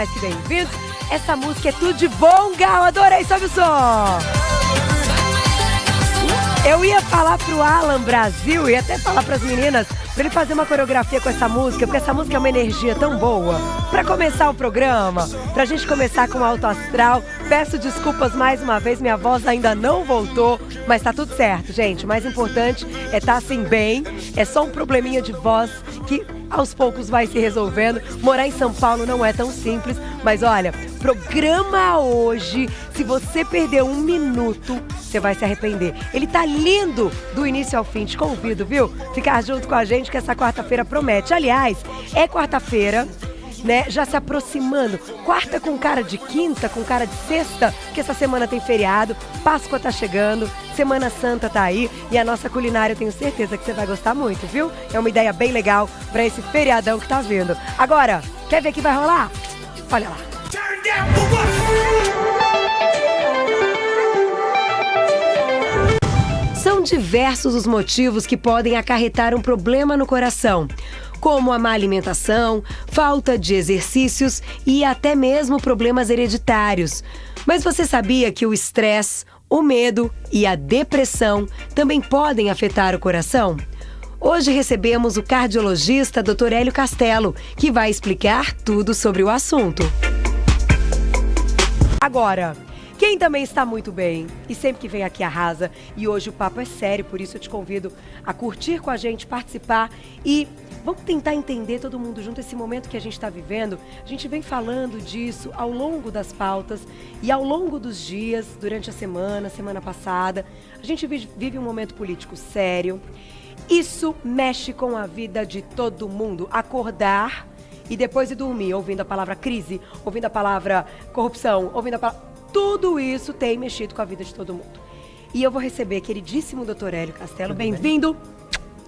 mais que bem-vindos. Essa música é tudo de bom, Gal. Adorei, sobe o som. Eu ia falar pro Alan Brasil, ia até falar pras meninas, pra ele fazer uma coreografia com essa música, porque essa música é uma energia tão boa. Pra começar o programa, pra gente começar com Alto Astral, peço desculpas mais uma vez, minha voz ainda não voltou, mas tá tudo certo, gente. O mais importante é estar assim bem, é só um probleminha de voz que aos poucos vai se resolvendo. Morar em São Paulo não é tão simples, mas olha, programa hoje, se você perder um minuto, você vai se arrepender. Ele tá lindo do início ao fim, te convido, viu? Ficar junto com a gente que essa quarta-feira promete. Aliás, é quarta-feira, né? Já se aproximando. Quarta com cara de quinta, com cara de sexta, porque essa semana tem feriado, Páscoa tá chegando, Semana Santa tá aí e a nossa culinária eu tenho certeza que você vai gostar muito, viu? É uma ideia bem legal pra esse feriadão que tá vindo. Agora, quer ver que vai rolar? Olha lá. São diversos os motivos que podem acarretar um problema no coração, como a má alimentação, falta de exercícios e até mesmo problemas hereditários. Mas você sabia que o estresse, o medo e a depressão também podem afetar o coração? Hoje recebemos o cardiologista Dr. Hélio Castelo, que vai explicar tudo sobre o assunto. Agora, quem também está muito bem e sempre que vem aqui arrasa, e hoje o papo é sério, por isso eu te convido a curtir com a gente, participar e vamos tentar entender todo mundo junto esse momento que a gente está vivendo. A gente vem falando disso ao longo das pautas e ao longo dos dias, durante a semana passada. A gente vive um momento político sério. Isso mexe com a vida de todo mundo. Acordar e depois ir dormir, ouvindo a palavra crise, ouvindo a palavra corrupção, ouvindo a palavra... Tudo isso tem mexido com a vida de todo mundo. E eu vou receber queridíssimo Dr. Hélio Castelo. Bem-vindo.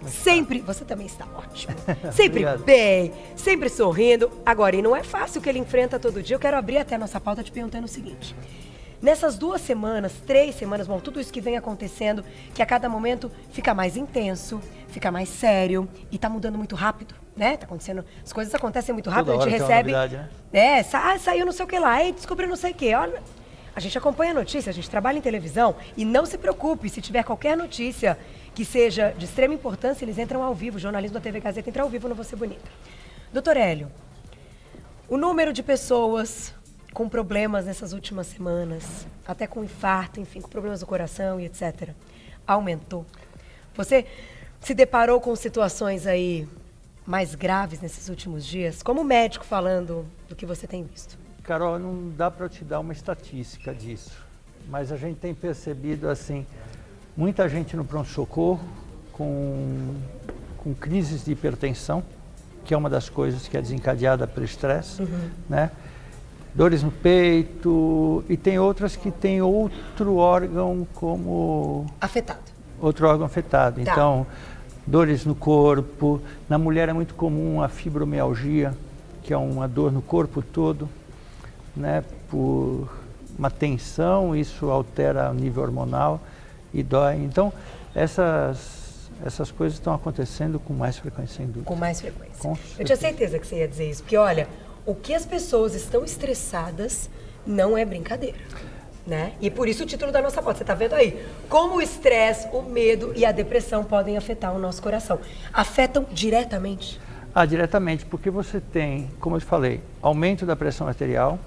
Sempre, você também está ótimo. Sempre bem, sempre sorrindo. Agora, e não é fácil o que ele enfrenta todo dia. Eu quero abrir até a nossa pauta te perguntando o seguinte. Nessas 2 semanas, 3 semanas, bom, tudo isso que vem acontecendo, que a cada momento fica mais intenso, fica mais sério e tá mudando muito rápido, né? Tá acontecendo, as coisas acontecem muito rápido, a gente recebe... Novidade, né? Saiu não sei o que lá, descobriu não sei o que, olha... A gente acompanha a notícia, a gente trabalha em televisão e não se preocupe, se tiver qualquer notícia que seja de extrema importância, eles entram ao vivo, o jornalismo da TV Gazeta entra ao vivo no Você Bonita. Doutor Hélio, o número de pessoas com problemas nessas últimas semanas, até com infarto, enfim, com problemas do coração e etc., aumentou. Você se deparou com situações aí mais graves nesses últimos dias, como médico falando do que você tem visto? Carol, não dá para eu te dar uma estatística disso, mas a gente tem percebido assim, muita gente no pronto-socorro com crises de hipertensão, que é uma das coisas que é desencadeada pelo estresse, né? Dores no peito, e tem outras que tem outro órgão como... Afetado. Outro órgão afetado. Tá. Então, dores no corpo. Na mulher é muito comum a fibromialgia, que é uma dor no corpo todo, né? Por uma tensão, isso altera o nível hormonal e dói. Então, essas coisas estão acontecendo com mais frequência, sem dúvida. Com mais frequência. Eu tinha certeza que você ia dizer isso, porque olha, o que as pessoas estão estressadas não é brincadeira, né? E por isso o título da nossa pauta, você está vendo aí? Como o estresse, o medo e a depressão podem afetar o nosso coração. Afetam diretamente? Diretamente, porque você tem, como eu te falei, aumento da pressão arterial,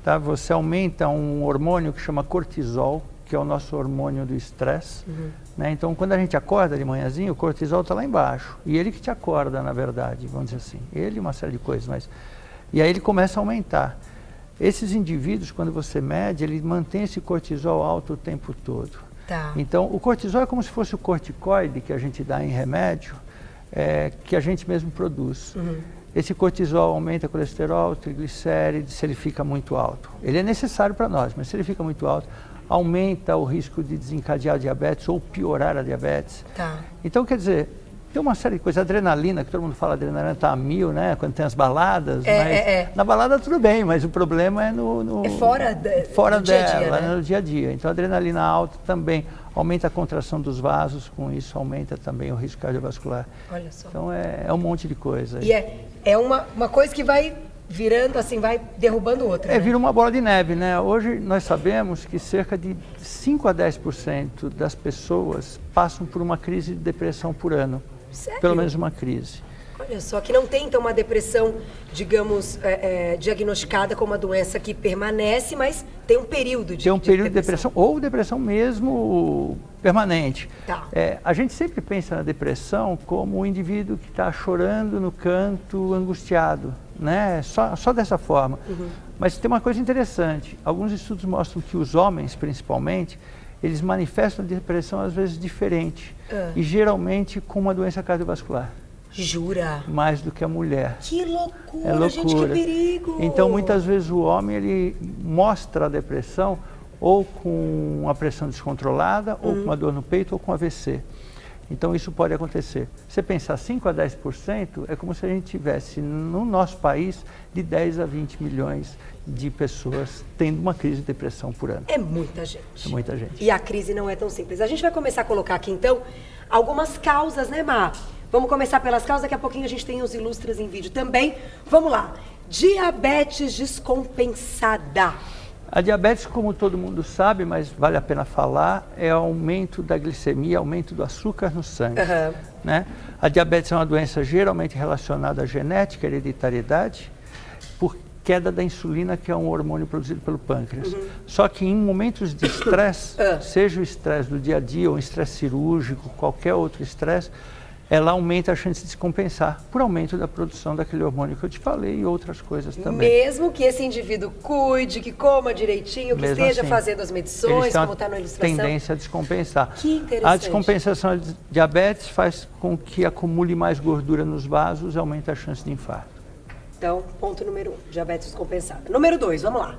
tá? Você aumenta um hormônio que chama cortisol, que é o nosso hormônio do estresse, né? Então, quando a gente acorda de manhãzinho, o cortisol está lá embaixo. E ele que te acorda, na verdade, vamos dizer assim. Ele e uma série de coisas, mas... E aí ele começa a aumentar. Esses indivíduos, quando você mede, ele mantém esse cortisol alto o tempo todo. Tá. Então, o cortisol é como se fosse o corticoide que a gente dá em remédio, que a gente mesmo produz. Esse cortisol aumenta colesterol, triglicérides, se ele fica muito alto. Ele é necessário para nós, mas se ele fica muito alto, aumenta o risco de desencadear diabetes ou piorar a diabetes. Tá. Então, quer dizer, tem uma série de coisas. Adrenalina, que todo mundo fala, adrenalina está a 1000, né? Quando tem as baladas. Na balada tudo bem, mas o problema é fora do dia a dela, dia, né? No dia a dia. Então, a adrenalina alta também aumenta a contração dos vasos, com isso aumenta também o risco cardiovascular. Olha só. Então, é um monte de coisa. E é uma coisa que vai virando assim, vai derrubando outra. É, né? vira uma bola de neve, né? Hoje nós sabemos que cerca de 5 a 10% das pessoas passam por uma crise de depressão por ano. Sério? Pelo menos uma crise. Olha só, que não tem então uma depressão, digamos, diagnosticada como uma doença que permanece, mas tem um período de Tem um período de depressão, ou depressão mesmo permanente. Tá. A gente sempre pensa na depressão como um indivíduo que está chorando no canto, angustiado, né? Só dessa forma. Uhum. Mas tem uma coisa interessante, alguns estudos mostram que os homens, principalmente, eles manifestam a depressão às vezes diferente, e geralmente com uma doença cardiovascular. Jura? Mais do que a mulher. Que loucura, É loucura. gente, que perigo! Então, muitas vezes o homem, ele mostra a depressão ou com uma pressão descontrolada, ou com uma dor no peito, ou com AVC. Então, isso pode acontecer. Você pensar 5 a 10%, é como se a gente tivesse, no nosso país, de 10 a 20 milhões de pessoas tendo uma crise de depressão por ano. É muita gente. É muita gente. E a crise não é tão simples. A gente vai começar a colocar aqui, então, algumas causas, né, Mar? Vamos começar pelas causas, daqui a pouquinho a gente tem os ilustras em vídeo também. Vamos lá. Diabetes descompensada. A diabetes, como todo mundo sabe, mas vale a pena falar, é aumento da glicemia, aumento do açúcar no sangue. Né? A diabetes é uma doença geralmente relacionada à genética, hereditariedade, por queda da insulina, que é um hormônio produzido pelo pâncreas. Só que em momentos de estresse, seja o estresse do dia a dia, ou um estresse cirúrgico, qualquer outro estresse, ela aumenta a chance de se compensar por aumento da produção daquele hormônio que eu te falei e outras coisas também. Mesmo que esse indivíduo cuide, que coma direitinho, que Mesmo esteja assim, fazendo as medições, como está na ilustração. Tendência a descompensar. Que interessante. A descompensação de diabetes faz com que acumule mais gordura nos vasos e aumenta a chance de infarto. Então, ponto número 1, diabetes descompensada. Número 2, vamos lá.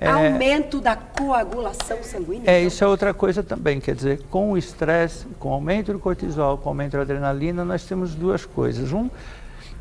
Aumento da coagulação sanguínea. Isso é outra coisa também, quer dizer, com o estresse, com o aumento do cortisol, com o aumento da adrenalina, nós temos duas coisas.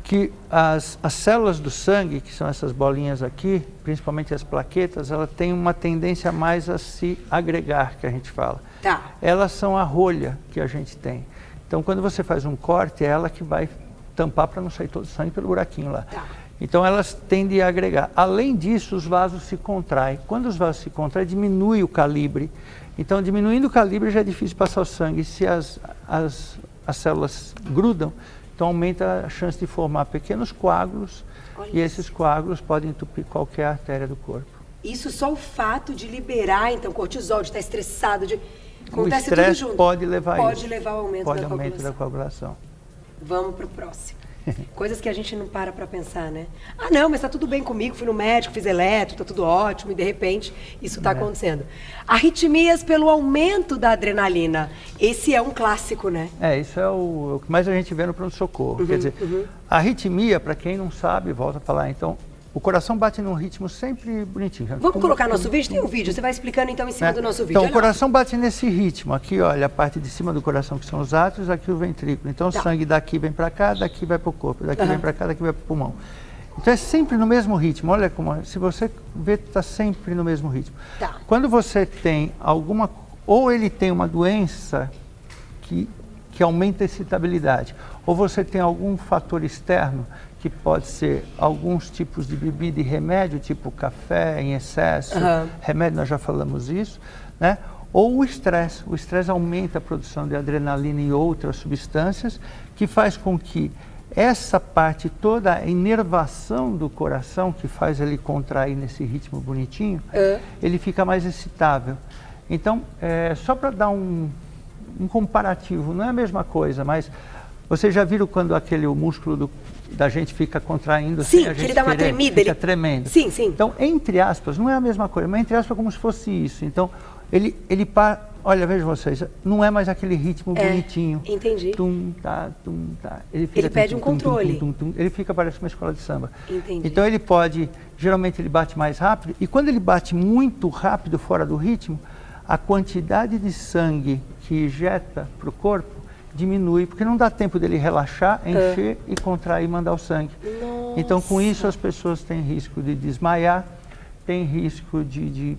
Que as células do sangue, que são essas bolinhas aqui, principalmente as plaquetas, elas têm uma tendência mais a se agregar, que a gente fala. Tá. Elas são a rolha que a gente tem. Então, quando você faz um corte, é ela que vai tampar para não sair todo o sangue pelo buraquinho lá. Tá. Então, elas tendem a agregar. Além disso, os vasos se contraem. Quando os vasos se contraem, diminui o calibre. Então, diminuindo o calibre, já é difícil passar o sangue. Se as células grudam, então aumenta a chance de formar pequenos coágulos. Olha e esses coágulos podem entupir qualquer artéria do corpo. Isso só o fato de liberar, então, cortisol, de estar estressado, O acontece tudo estresse junto. pode levar Pode isso. levar ao aumento Pode da aumento coagulação. da coagulação. Vamos para o próximo. Coisas que a gente não para pensar, né? Ah, não, mas tá tudo bem comigo, fui no médico, fiz eletro, tá tudo ótimo, e de repente isso está acontecendo. Arritmias pelo aumento da adrenalina. Esse é um clássico, né? Isso é o que mais a gente vê no pronto-socorro. Quer dizer, a arritmia, para quem não sabe, volta a falar, então, o coração bate num ritmo sempre bonitinho. Vamos colocar nosso vídeo? Tem um vídeo, você vai explicando então em cima do nosso vídeo. Então, o coração bate nesse ritmo. Aqui, olha, a parte de cima do coração, que são os átrios, aqui o ventrículo. Então, o sangue daqui vem para cá, daqui vai para o corpo, daqui vem para cá, daqui vai para o pulmão. Então, é sempre no mesmo ritmo. Olha como, se você vê, está sempre no mesmo ritmo. Tá. Quando você tem alguma, ou ele tem uma doença que aumenta a excitabilidade, ou você tem algum fator externo, que pode ser alguns tipos de bebida e remédio, tipo café em excesso, remédio, nós já falamos isso, né? Ou o estresse. O estresse aumenta a produção de adrenalina e outras substâncias, que faz com que essa parte toda, a inervação do coração, que faz ele contrair nesse ritmo bonitinho, ele fica mais excitável. Então, só para dar um comparativo, não é a mesma coisa, mas vocês já viram quando o músculo da gente fica contraindo? Sim, sem a gente que ele dá uma querer, tremida. Fica tremendo. Sim, sim. Então, entre aspas, não é a mesma coisa, mas entre aspas é como se fosse isso. Então, ele para, olha, vejam vocês, não é mais aquele ritmo bonitinho. Entendi. Tum, tá, tum, tá. Ele pede um controle. Ele fica, parece uma escola de samba. Entendi. Então, ele pode, geralmente ele bate mais rápido, e quando ele bate muito rápido, fora do ritmo, a quantidade de sangue que injeta para o corpo diminui, porque não dá tempo dele relaxar, encher e contrair e mandar o sangue. Nossa. Então, com isso, as pessoas têm risco de desmaiar, têm risco de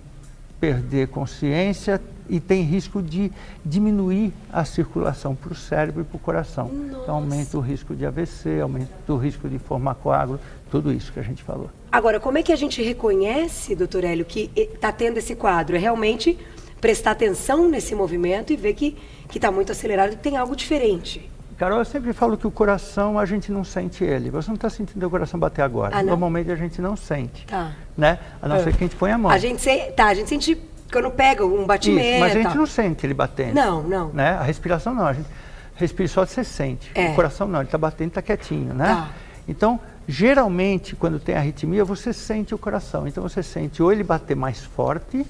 perder consciência e tem risco de diminuir a circulação para o cérebro e para o coração. Nossa. Então aumenta o risco de AVC, aumenta o risco de formar coágulo, tudo isso que a gente falou. Agora, como é que a gente reconhece, doutor Hélio, que está tendo esse quadro? É realmente prestar atenção nesse movimento e ver que está muito acelerado e tem algo diferente. Carol, eu sempre falo que o coração, a gente não sente ele. Você não está sentindo o coração bater agora. Ah, normalmente a gente não sente. Tá. Né? A não ser que a gente põe a mão. A gente sente quando pega um batimento. Isso, mas a gente não sente ele batendo. Não. Né? A respiração não, a gente respira só você sente. O coração não, ele está batendo, está quietinho, né? Tá. Então, geralmente, quando tem arritmia, você sente o coração. Então, você sente ou ele bater mais forte,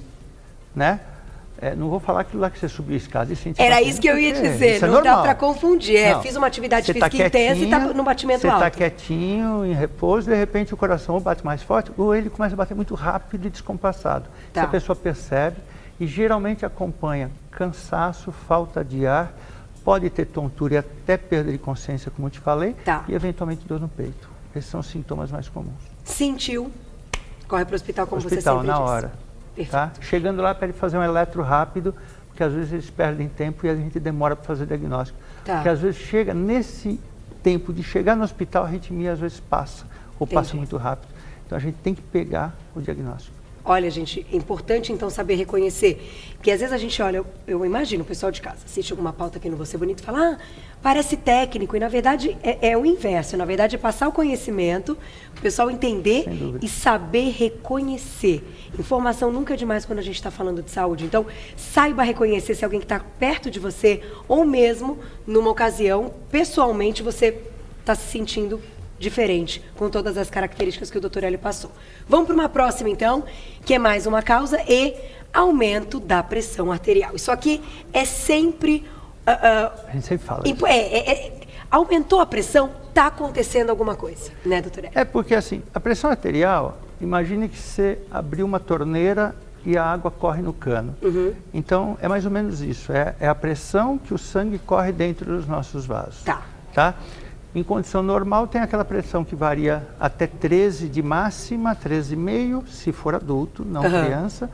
né? Não vou falar aquilo lá que você subiu a escada e sente. Era isso que eu ia dizer, não dá para confundir. Fiz uma atividade física intensa e está no batimento alto. Você está quietinho, em repouso, de repente o coração ou bate mais forte, ou ele começa a bater muito rápido e descompassado. Tá. A pessoa percebe e geralmente acompanha cansaço, falta de ar, pode ter tontura e até perda de consciência, como eu te falei, e eventualmente dor no peito. Esses são os sintomas mais comuns. Sentiu, corre para o hospital, como você sempre disse. Hospital, na hora. Tá? Chegando lá, pede fazer um eletro rápido, porque às vezes eles perdem tempo e a gente demora para fazer o diagnóstico. Tá. Porque às vezes chega, nesse tempo de chegar no hospital, a arritmia às vezes passa, ou passa muito rápido. Então a gente tem que pegar o diagnóstico. Olha, gente, é importante então saber reconhecer, porque às vezes a gente olha, eu imagino o pessoal de casa, assiste alguma pauta aqui no Você Bonito e fala, parece técnico, e na verdade é o inverso, na verdade é passar o conhecimento, o pessoal entender e saber reconhecer. Informação nunca é demais quando a gente está falando de saúde, então saiba reconhecer se alguém que está perto de você, ou mesmo numa ocasião, pessoalmente você está se sentindo diferente, com todas as características que o Dr. Hélio passou. Vamos para uma próxima, então, que é mais uma causa, e aumento da pressão arterial. Isso aqui é sempre... a gente sempre fala isso. Aumentou a pressão, está acontecendo alguma coisa, né, doutor Hélio? É porque, assim, a pressão arterial, imagine que você abriu uma torneira e a água corre no cano. Então, é mais ou menos isso. É a pressão que o sangue corre dentro dos nossos vasos. Tá? Em condição normal, tem aquela pressão que varia até 13 de máxima, 13,5, se for adulto, não criança,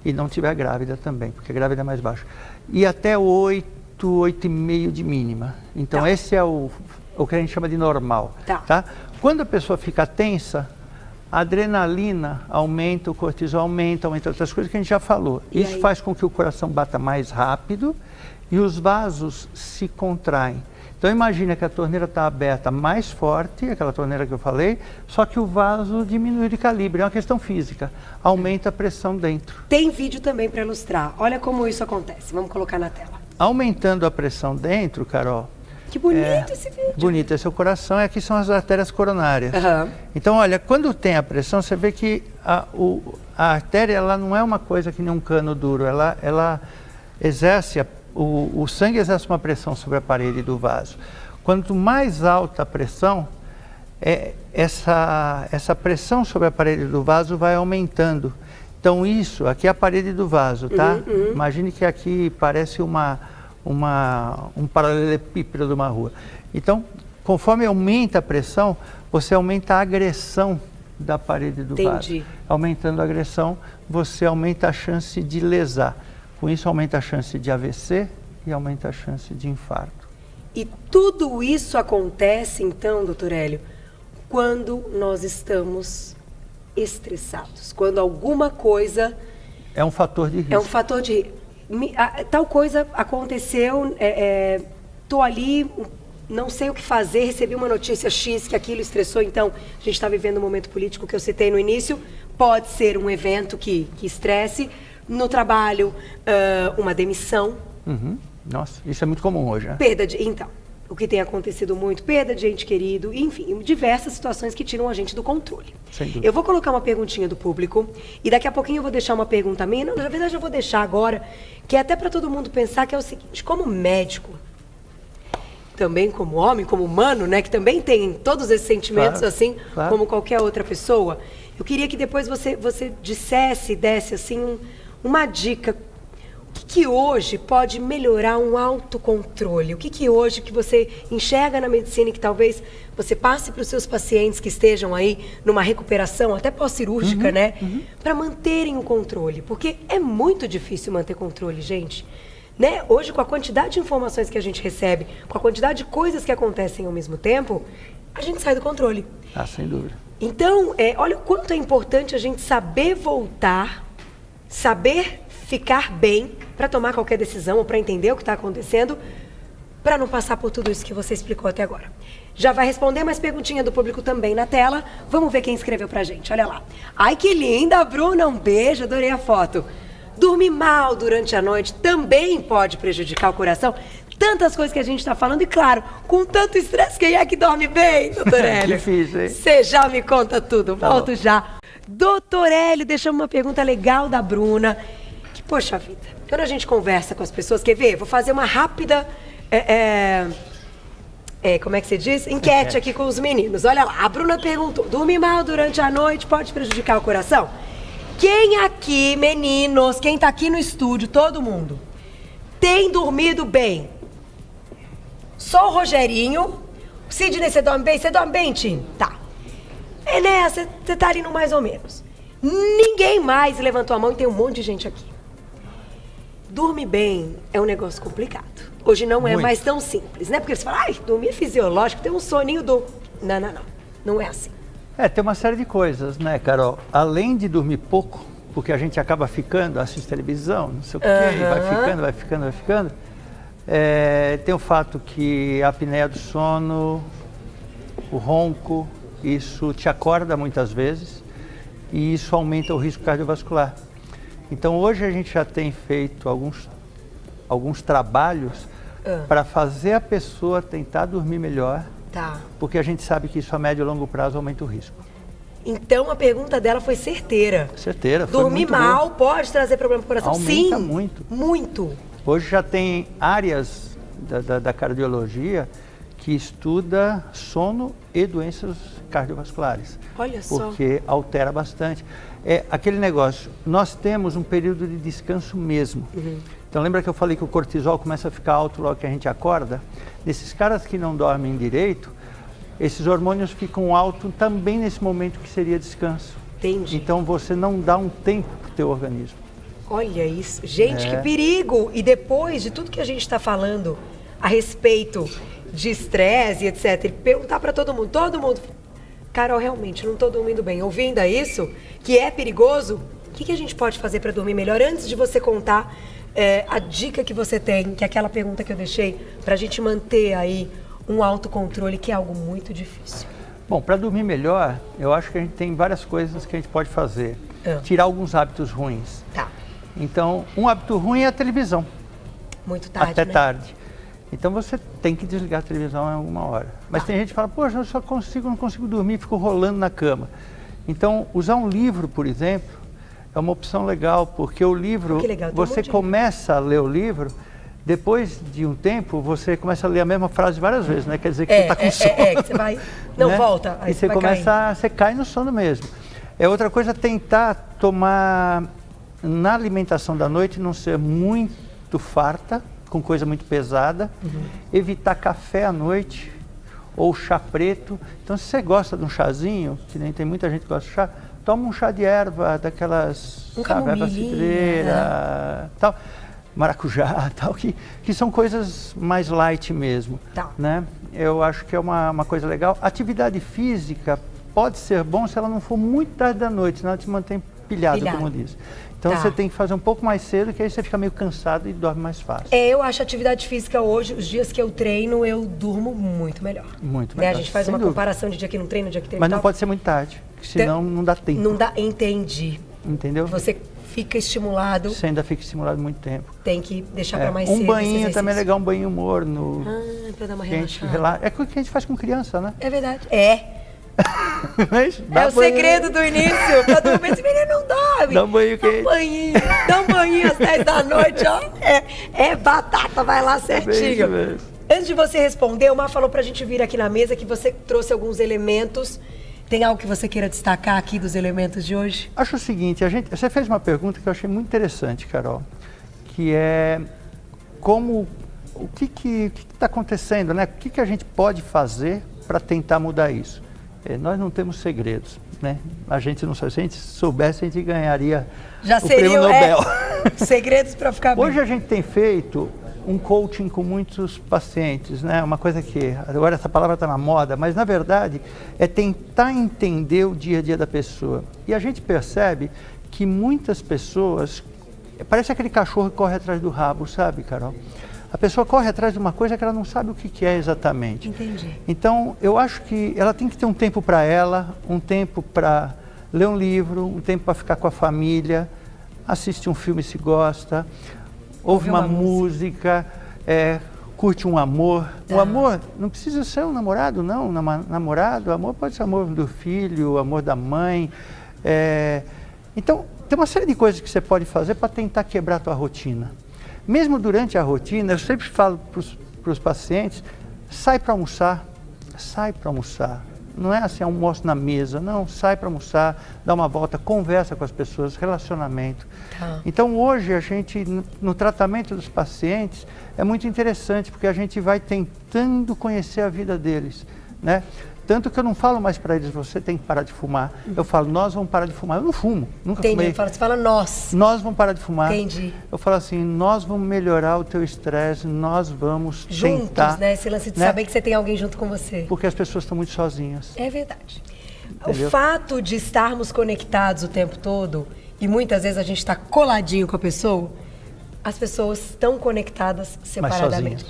e não tiver grávida também, porque grávida é mais baixo. E até 8, 8,5 de mínima. Então, esse é o que a gente chama de normal. Tá? Quando a pessoa fica tensa, a adrenalina aumenta, o cortisol aumenta outras coisas que a gente já falou. Isso faz com que o coração bata mais rápido e os vasos se contraem. Então imagina que a torneira está aberta mais forte, aquela torneira que eu falei, só que o vaso diminui de calibre, é uma questão física, aumenta a pressão dentro. Tem vídeo também para ilustrar, olha como isso acontece, vamos colocar na tela. Aumentando a pressão dentro, Carol... Que bonito esse vídeo. Bonito, esse é o coração e aqui são as artérias coronárias. Então olha, quando tem a pressão, você vê que a artéria ela não é uma coisa que nem um cano duro, ela exerce o sangue exerce uma pressão sobre a parede do vaso. Quanto mais alta a pressão, essa pressão sobre a parede do vaso vai aumentando. Então isso, aqui é a parede do vaso, tá? Imagine que aqui parece um paralelepípedo de uma rua. Então, conforme aumenta a pressão, você aumenta a agressão da parede do vaso. Aumentando a agressão, você aumenta a chance de lesar. Com isso, aumenta a chance de AVC e aumenta a chance de infarto. E tudo isso acontece, então, doutor Hélio, quando nós estamos estressados, quando alguma coisa... É um fator de risco. É um fator de... Tal coisa aconteceu, estou ali, não sei o que fazer, recebi uma notícia X que aquilo estressou, então a gente está vivendo um momento político que eu citei no início, pode ser um evento que estresse, no trabalho, uma demissão. Nossa, isso é muito comum hoje, né? Então, o que tem acontecido muito, perda de ente querido, enfim, diversas situações que tiram a gente do controle. Sem dúvida. Eu vou colocar uma perguntinha do público e daqui a pouquinho eu vou deixar uma pergunta minha, na verdade eu vou deixar agora, que é até para todo mundo pensar, que é o seguinte, como médico, também como homem, como humano, né, que também tem todos esses sentimentos, como qualquer outra pessoa, eu queria que depois você desse assim uma dica. que hoje pode melhorar um autocontrole? O que hoje que você enxerga na medicina e que talvez você passe para os seus pacientes que estejam aí numa recuperação, até pós-cirúrgica, né? Para manterem o controle. Porque é muito difícil manter controle, gente. Né? Hoje, com a quantidade de informações que a gente recebe, com a quantidade de coisas que acontecem ao mesmo tempo, a gente sai do controle. Ah, sem dúvida. Então, olha o quanto é importante a gente saber voltar, saber ficar bem para tomar qualquer decisão ou para entender o que está acontecendo, para não passar por tudo isso que você explicou até agora. Já vai responder mais perguntinha do público também na tela. Vamos ver quem escreveu pra gente. Olha lá. Ai, que linda, Bruna. Um beijo, adorei a foto. Dormir mal durante a noite também pode prejudicar o coração. Tantas coisas que a gente está falando e, claro, com tanto estresse, quem é que dorme bem, doutor Hélio? Difícil, hein? Você já me conta tudo. Tá Volto bom. já. Doutor Hélio, deixamos uma pergunta legal da Bruna. Que, poxa vida, quando a gente conversa com as pessoas, quer ver? Vou fazer uma rápida... como é que se diz? Enquete aqui com os meninos. Olha lá, a Bruna perguntou: dormir mal durante a noite pode prejudicar o coração? Quem aqui, meninos, quem tá aqui no estúdio, todo mundo, tem dormido bem? Só o Rogerinho. Sidney, você dorme bem? Você dorme bem, Tim? Tá. Enéa, você tá ali no mais ou menos. Ninguém mais levantou a mão e tem um monte de gente aqui. Dormir bem é um negócio complicado. Hoje não é Muito. mais tão simples, né? Porque você fala, ai, dormir é fisiológico, tem um soninho do... Não, não, não. Não é assim. Tem uma série de coisas, né, Carol? Além de dormir pouco, porque a gente acaba ficando, assiste televisão, não sei o quê, vai ficando. Tem o fato que a apneia do sono, o ronco, isso te acorda muitas vezes e isso aumenta o risco cardiovascular. Então hoje a gente já tem feito alguns trabalhos para fazer a pessoa tentar dormir melhor, Tá. porque a gente sabe que isso a médio e longo prazo aumenta o risco. Então a pergunta dela foi certeira. Certeira, foi Dormir muito mal boa. pode trazer problema pro coração? Aumenta Sim. muito. Muito. Hoje já tem áreas da cardiologia que estuda sono e doenças cardiovasculares. Olha só. Porque altera bastante. É aquele negócio, nós temos um período de descanso mesmo. Então lembra que eu falei que o cortisol começa a ficar alto logo que a gente acorda? Nesses caras que não dormem direito, esses hormônios ficam altos também nesse momento que seria descanso. Entendi. Então você não dá um tempo para o teu organismo. Olha isso. Gente, que perigo! E depois de tudo que a gente está falando a respeito de estresse e etc, e perguntar para todo mundo, Carol, realmente, não estou dormindo bem. Ouvindo isso, que é perigoso, o que a gente pode fazer para dormir melhor? Antes de você contar a dica que você tem, que é aquela pergunta que eu deixei, para a gente manter aí um autocontrole, que é algo muito difícil. Bom, para dormir melhor, eu acho que a gente tem várias coisas que a gente pode fazer. Tirar alguns hábitos ruins. Tá. Então, um hábito ruim é a televisão. Muito tarde, Até né? tarde. Então você tem que desligar a televisão em alguma hora. Mas tem gente que fala, poxa, eu não consigo dormir, fico rolando na cama. Então, usar um livro, por exemplo, é uma opção legal, porque o livro, você começa a ler o livro, depois de um tempo, você começa a ler a mesma frase várias vezes, né? Quer dizer que você está com sono. Que você vai... Não, né? volta. Aí e você você cai no sono mesmo. Outra coisa, tentar tomar, na alimentação da noite, não ser muito farta, com coisa muito pesada, evitar café à noite ou chá preto. Então, se você gosta de um chazinho, que nem tem muita gente que gosta de chá, toma um chá de erva, daquelas, erva cidreira, tal, maracujá, tal, que são coisas mais light mesmo, né? Eu acho que é uma coisa legal. Atividade física pode ser bom se ela não for muito tarde da noite, senão ela te mantém pilhado, como diz. Então você tem que fazer um pouco mais cedo, que aí você fica meio cansado e dorme mais fácil. Eu acho atividade física hoje, os dias que eu treino, eu durmo muito melhor. Muito Né? melhor. A gente faz uma comparação de dia que não treina, dia que treina. Mas não pode ser muito tarde, senão não dá tempo. Não dá, entendi. Entendeu? Você fica estimulado. Você ainda fica estimulado muito tempo. Tem que deixar para mais cedo. Um banho também é legal, um banho morno. Para dar uma relaxada. É o que a gente faz com criança, né? É verdade. Mas é o segredo do início. Pra dormir, esse menino não dorme. Dá um banho quente. Dá um banhinho às 10 da noite, ó. É batata, vai lá certinho. Antes de você responder, o Mar falou pra gente vir aqui na mesa que você trouxe alguns elementos. Tem algo que você queira destacar aqui dos elementos de hoje? Acho o seguinte, você fez uma pergunta que eu achei muito interessante, Carol. que é o que está acontecendo, né? O que a gente pode fazer para tentar mudar isso? Nós não temos segredos, né? A gente não sabe. Se a gente soubesse, a gente ganharia o prêmio Nobel. Segredos para ficar bem. Hoje a gente tem feito um coaching com muitos pacientes, né? Uma coisa que, agora essa palavra está na moda, mas na verdade é tentar entender o dia a dia da pessoa. E a gente percebe que muitas pessoas, parece aquele cachorro que corre atrás do rabo, sabe, Carol? A pessoa corre atrás de uma coisa que ela não sabe o que é exatamente. Entendi. Então, eu acho que ela tem que ter um tempo para ela, um tempo para ler um livro, um tempo para ficar com a família, assistir um filme se gosta, ouve uma música, curte um amor. O amor não precisa ser um namorado, não. Namorado, o amor pode ser amor do filho, amor da mãe. Então, tem uma série de coisas que você pode fazer para tentar quebrar a tua rotina. Mesmo durante a rotina, eu sempre falo para os pacientes, sai para almoçar. Não é assim, almoço na mesa, não, sai para almoçar, dá uma volta, conversa com as pessoas, relacionamento. Tá. Então hoje a gente, no tratamento dos pacientes, é muito interessante, porque a gente vai tentando conhecer a vida deles, né? Tanto que eu não falo mais para eles, você tem que parar de fumar. Eu falo, nós vamos parar de fumar. Eu não fumo, nunca fumei. Você fala nós. Nós vamos parar de fumar. Entendi. Eu falo assim, nós vamos melhorar o teu estresse, nós vamos juntos, tentar, né? Esse lance de saber que você tem alguém junto com você. Porque as pessoas estão muito sozinhas. É verdade. Entendeu? O fato de estarmos conectados o tempo todo, e muitas vezes a gente está coladinho com a pessoa, as pessoas estão conectadas separadamente.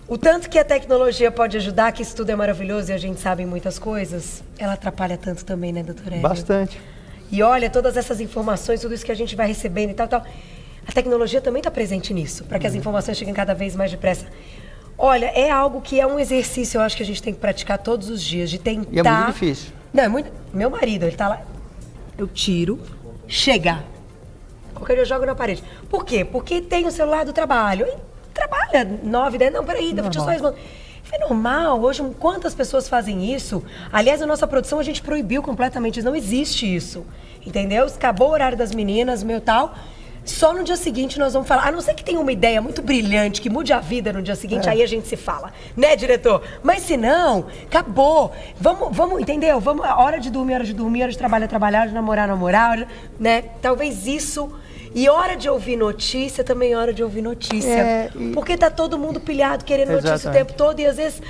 O tanto que a tecnologia pode ajudar, que isso tudo é maravilhoso e a gente sabe muitas coisas, ela atrapalha tanto também, né, doutora Hélio? Bastante. E olha, todas essas informações, tudo isso que a gente vai recebendo e tal, a tecnologia também está presente nisso, para que as informações cheguem cada vez mais depressa. Olha, é algo que é um exercício, eu acho que a gente tem que praticar todos os dias, de tentar... E é muito difícil. Não, é muito... Meu marido, ele tá lá, eu tiro, chega. Qualquer dia eu jogo na parede. Por quê? Porque tem o celular do trabalho. Trabalha 9, 10, não, peraí, deixa eu só responder. É normal, hoje quantas pessoas fazem isso? Aliás, a nossa produção a gente proibiu completamente, não existe isso, entendeu? Acabou o horário das meninas, meu tal, só no dia seguinte nós vamos falar, a não ser que tenha uma ideia muito brilhante, que mude a vida no dia seguinte, aí a gente se fala, né, diretor? Mas se não, acabou, vamos, entendeu? Vamos, hora de dormir, hora de trabalhar, hora de namorar, né? Talvez isso... E hora de ouvir notícia, também hora de ouvir notícia. Porque tá todo mundo pilhado, querendo notícia o tempo todo. E às vezes,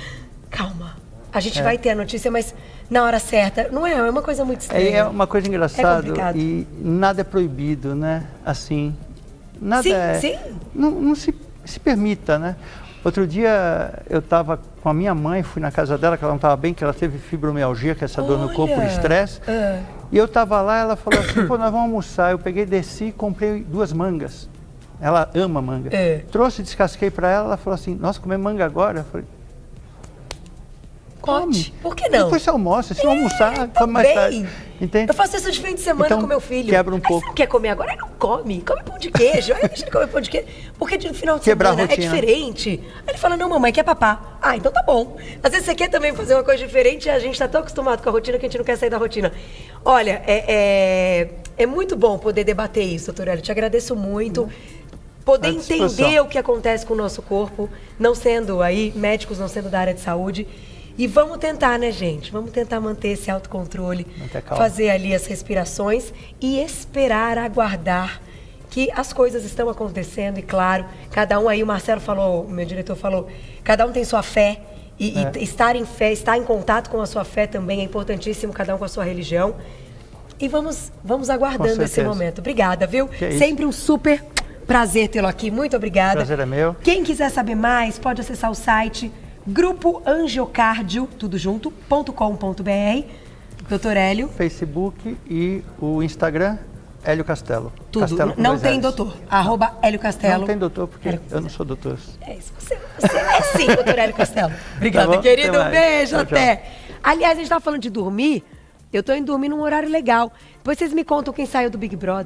calma, a gente vai ter a notícia, mas na hora certa. Não é? É uma coisa muito estranha. É uma coisa engraçada. É complicado. E nada é proibido, né? Assim, nada sim. Não se permita, né? Outro dia eu estava com a minha mãe, fui na casa dela, que ela não estava bem, que ela teve fibromialgia, que é essa dor no corpo, estresse. E eu estava lá, ela falou assim, pô, nós vamos almoçar. Eu peguei, desci e comprei 2 mangas. Ela ama manga. Trouxe, descasquei para ela, ela falou assim, nossa, comer manga agora? Eu falei, come. Por que não? Depois você almoça, se não almoçar, come mais tarde. Entende? Eu faço isso de fim de semana então, com meu filho. Quebra um pouco. Você não quer comer agora? Aí não come. Come pão de queijo. Aí deixa ele comer pão de queijo. Porque no final de semana é diferente. Aí ele fala, não, mamãe, quer papá. Ah, então tá bom. Às vezes você quer também fazer uma coisa diferente e a gente tá tão acostumado com a rotina que a gente não quer sair da rotina. Olha, é muito bom poder debater isso, doutora Hélio. Te agradeço muito. Poder entender o que acontece com o nosso corpo, não sendo aí médicos, não sendo da área de saúde. E vamos tentar, né, gente? Vamos tentar manter esse autocontrole, fazer ali as respirações e esperar, aguardar que as coisas estão acontecendo. E claro, cada um aí, o Marcelo falou, o meu diretor falou, cada um tem sua fé e estar em fé, estar em contato com a sua fé também é importantíssimo, cada um com a sua religião. E vamos aguardando esse momento. Obrigada, viu? Sempre um super prazer tê-lo aqui. Muito obrigada. Prazer é meu. Quem quiser saber mais, pode acessar o site Grupo Angiocardio, tudo junto, .com.br. Doutor Hélio. Facebook e o Instagram, Hélio Castelo. Tudo. Castelo não tem doutor. @Hélio Castelo. Não tem doutor, porque eu não sou doutor. É isso. Você é sim, doutor Hélio Castelo. Obrigada, tá querido. Beijo, até. Aliás, a gente estava falando de dormir. Eu tô indo dormir num horário legal. Depois vocês me contam quem saiu do Big Brother.